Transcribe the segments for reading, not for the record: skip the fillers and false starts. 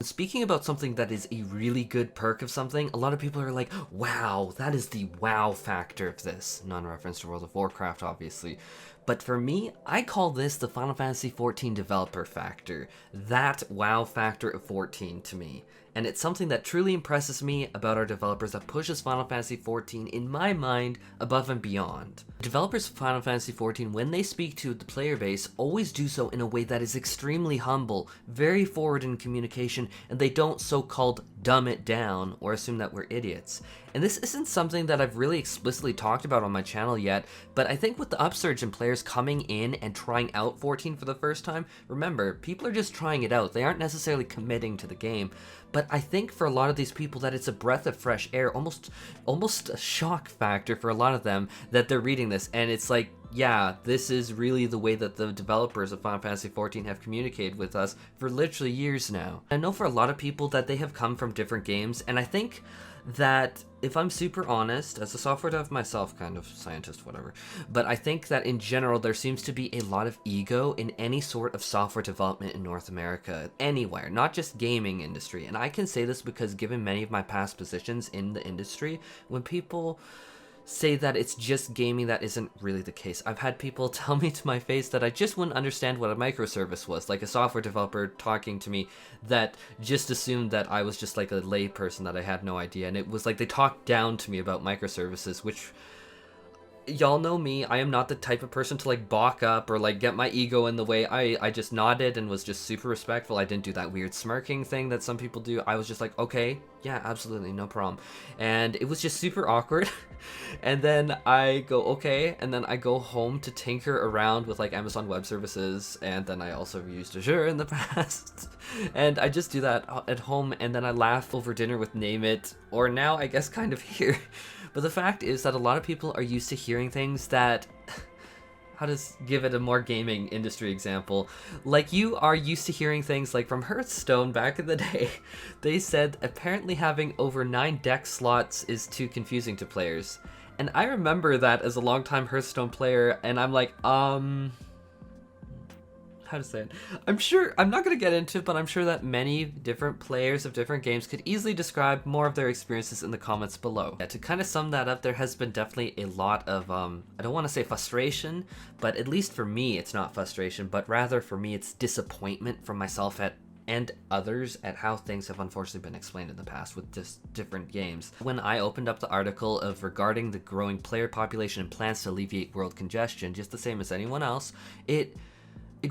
Speaking about something that is a really good perk of something, a lot of people are like, wow, that is the wow factor of this. Non-reference to World of Warcraft, obviously. But for me, I call this the Final Fantasy XIV developer factor. That wow factor of 14 to me. And it's something that truly impresses me about our developers that pushes Final Fantasy XIV, in my mind, above and beyond. Developers of Final Fantasy XIV, when they speak to the player base, always do so in a way that is extremely humble, very forward in communication, and they don't so-called dumb it down or assume that we're idiots. And this isn't something that I've really explicitly talked about on my channel yet, but I think with the upsurge in players coming in and trying out 14 for the first time, remember, people are just trying it out. They aren't necessarily committing to the game. But I think for a lot of these people that it's a breath of fresh air, almost a shock factor for a lot of them that they're reading this, and it's like, yeah, this is really the way that the developers of Final Fantasy XIV have communicated with us for literally years now. I know for a lot of people that they have come from different games, and I think that if I'm super honest, as a software dev myself, kind of scientist, whatever, but I think that in general there seems to be a lot of ego in any sort of software development in North America, anywhere, not just gaming industry. And I can say this because given many of my past positions in the industry, when people say that it's just gaming, that isn't really the case. I've had people tell me to my face that I just wouldn't understand what a microservice was, like a software developer talking to me that just assumed that I was just like a lay person, that I had no idea, and it was like they talked down to me about microservices, which, y'all know me, I am not the type of person to like balk up or like get my ego in the way. I just nodded and was just super respectful. I didn't do that weird smirking thing that some people do. I was just like, okay, yeah, absolutely, no problem. And it was just super awkward. And then I go, okay, and then I go home to tinker around with like Amazon Web Services, and then I also used Azure in the past. And I just do that at home, and then I laugh over dinner with Name It, or now I guess kind of here. But the fact is that a lot of people are used to hearing things that, how to give it a more gaming industry example, like you are used to hearing things like from Hearthstone back in the day. They said apparently having over 9 deck slots is too confusing to players. And I remember that as a longtime Hearthstone player, and I'm like, how to say it? I'm not going to get into it, but I'm sure that many different players of different games could easily describe more of their experiences in the comments below. Yeah, to kind of sum that up, there has been definitely a lot of, I don't want to say frustration, but at least for me, it's not frustration, but rather for me, it's disappointment from myself and others at how things have unfortunately been explained in the past with just different games. When I opened up the article of regarding the growing player population and plans to alleviate world congestion, just the same as anyone else, it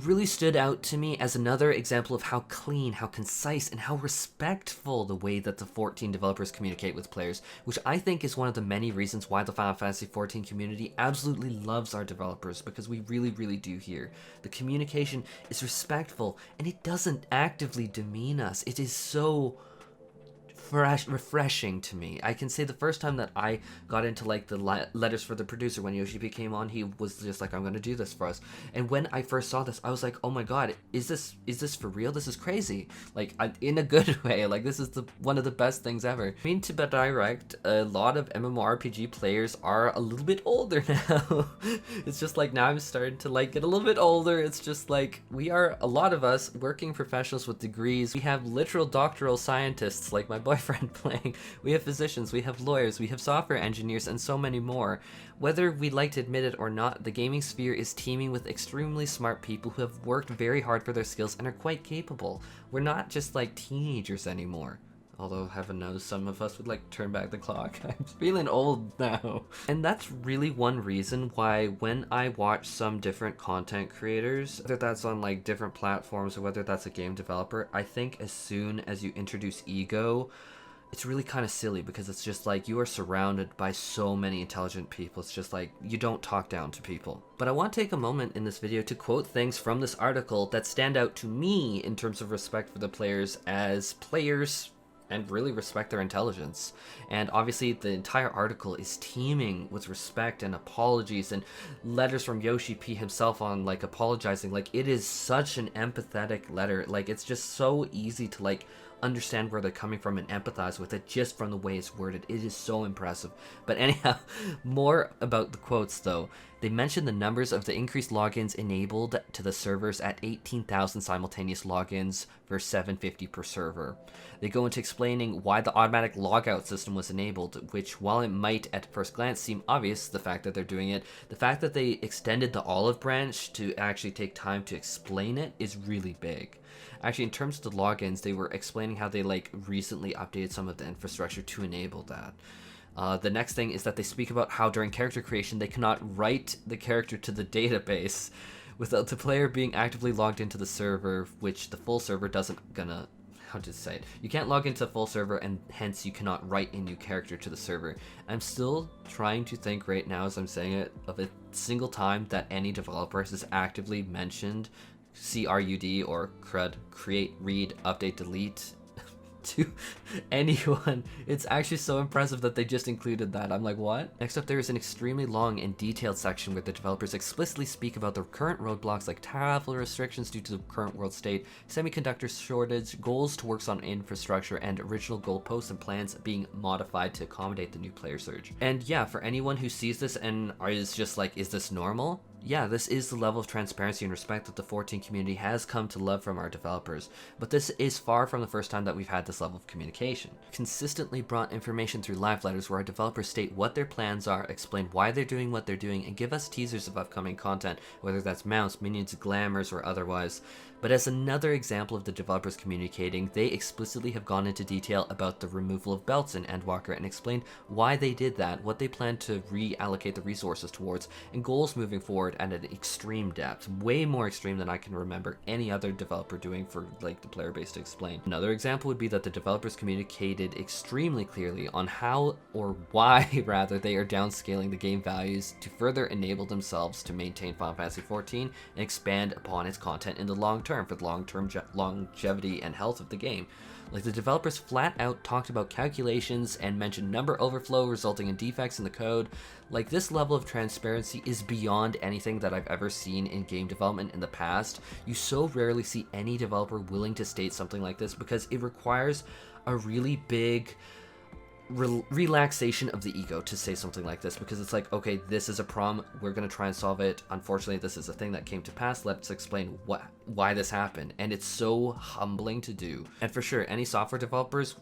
really stood out to me as another example of how clean, how concise, and how respectful the way that the 14 developers communicate with players, which I think is one of the many reasons why the Final Fantasy XIV community absolutely loves our developers, because we really, really do here. The communication is respectful, and it doesn't actively demean us. It is so refreshing to me. I can say the first time that I got into like the letters for the producer, when Yoshi came on, he was just like, I'm gonna do this for us. And when I first saw this, I was like, oh my god, is this for real? This is crazy. Like, in a good way. Like, this is one of the best things ever. I mean, to be direct, a lot of MMORPG players are a little bit older now. It's just like, now I'm starting to like get a little bit older. It's just like, we are, a lot of us, working professionals with degrees. We have literal doctoral scientists like my boyfriend playing. We have physicians, we have lawyers, we have software engineers, and so many more. Whether we'd like to admit it or not, the gaming sphere is teeming with extremely smart people who have worked very hard for their skills and are quite capable. We're not just like teenagers anymore. Although, heaven knows, some of us would like to turn back the clock. I'm feeling old now. And that's really one reason why when I watch some different content creators, whether that's on like different platforms or whether that's a game developer, I think as soon as you introduce ego, it's really kind of silly, because it's just like you are surrounded by so many intelligent people. It's just like you don't talk down to people. But I want to take a moment in this video to quote things from this article that stand out to me in terms of respect for the players as players and really respect their intelligence. And obviously the entire article is teeming with respect and apologies and letters from Yoshi P himself on like apologizing. Like, it is such an empathetic letter. Like, it's just so easy to like understand where they're coming from and empathize with it just from the way it's worded. It is so impressive. But anyhow, more about the quotes though. They mention the numbers of the increased logins enabled to the servers at 18,000 simultaneous logins versus 750 per server. They go into explaining why the automatic logout system was enabled, which, while it might at first glance seem obvious, the fact that they're doing it, the fact that they extended the olive branch to actually take time to explain it is really big. Actually, in terms of the logins, they were explaining how they like recently updated some of the infrastructure to enable that. The next thing is that they speak about how during character creation they cannot write the character to the database without the player being actively logged into the server, which the full server doesn't gonna, how to say it, you can't log into the full server and hence you cannot write a new character to the server. I'm still trying to think right now as I'm saying it of a single time that any developer has actively mentioned CRUD or CRUD, create, read, update, delete to anyone. It's actually so impressive that they just included that. I'm like, what? Next up, there is an extremely long and detailed section where the developers explicitly speak about the current roadblocks like travel restrictions due to the current world state, semiconductor shortage, goals to works on infrastructure, and original goalposts and plans being modified to accommodate the new player surge. And yeah, for anyone who sees this and is just like, is this normal? Yeah, this is the level of transparency and respect that the 14 community has come to love from our developers, but this is far from the first time that we've had this level of communication. Consistently brought information through live letters where our developers state what their plans are, explain why they're doing what they're doing, and give us teasers of upcoming content, whether that's mounts, minions, glamours, or otherwise. But as another example of the developers communicating, they explicitly have gone into detail about the removal of belts in Endwalker and explained why they did that, what they plan to reallocate the resources towards, and goals moving forward at an extreme depth, way more extreme than I can remember any other developer doing for like the player base to explain. Another example would be that the developers communicated extremely clearly on how, or why rather, they are downscaling the game values to further enable themselves to maintain Final Fantasy XIV and expand upon its content in the long term for the long-term longevity and health of the game. Like, the developers flat out talked about calculations and mentioned number overflow resulting in defects in the code. Like, this level of transparency is beyond anything that I've ever seen in game development in the past. You so rarely see any developer willing to state something like this because it requires a really big relaxation of the ego to say something like this, because it's like, okay, this is a problem, we're going to try and solve it, unfortunately this is a thing that came to pass, let's explain why this happened. And it's so humbling to do. And for sure, any software developers,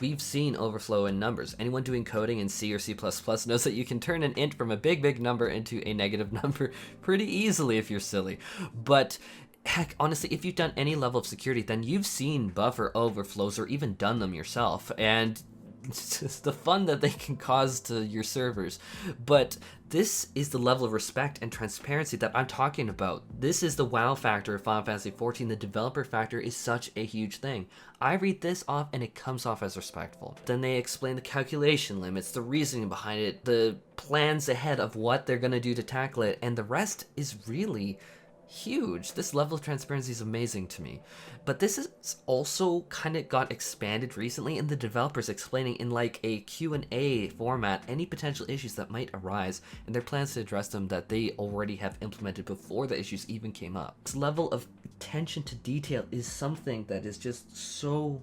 we've seen overflow in numbers. Anyone doing coding in C or C++ knows that you can turn an int from a big number into a negative number pretty easily if you're silly. But heck, honestly, if you've done any level of security, then you've seen buffer overflows or even done them yourself, and it's just the fun that they can cause to your servers. But this is the level of respect and transparency that I'm talking about. This is the wow factor of Final Fantasy XIV. The developer factor is such a huge thing. I read this off and it comes off as respectful. Then they explain the calculation limits, the reasoning behind it, the plans ahead of what they're going to do to tackle it, and the rest is really huge. This level of transparency is amazing to me. But this is also kind of got expanded recently in the developers explaining in like a Q&A format any potential issues that might arise and their plans to address them that they already have implemented before the issues even came up. This level of attention to detail is something that is just so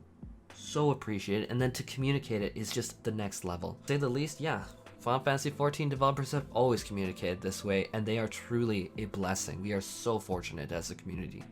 appreciated, and then to communicate it is just the next level. To say the least, yeah. Final Fantasy XIV developers have always communicated this way, and they are truly a blessing. We are so fortunate as a community.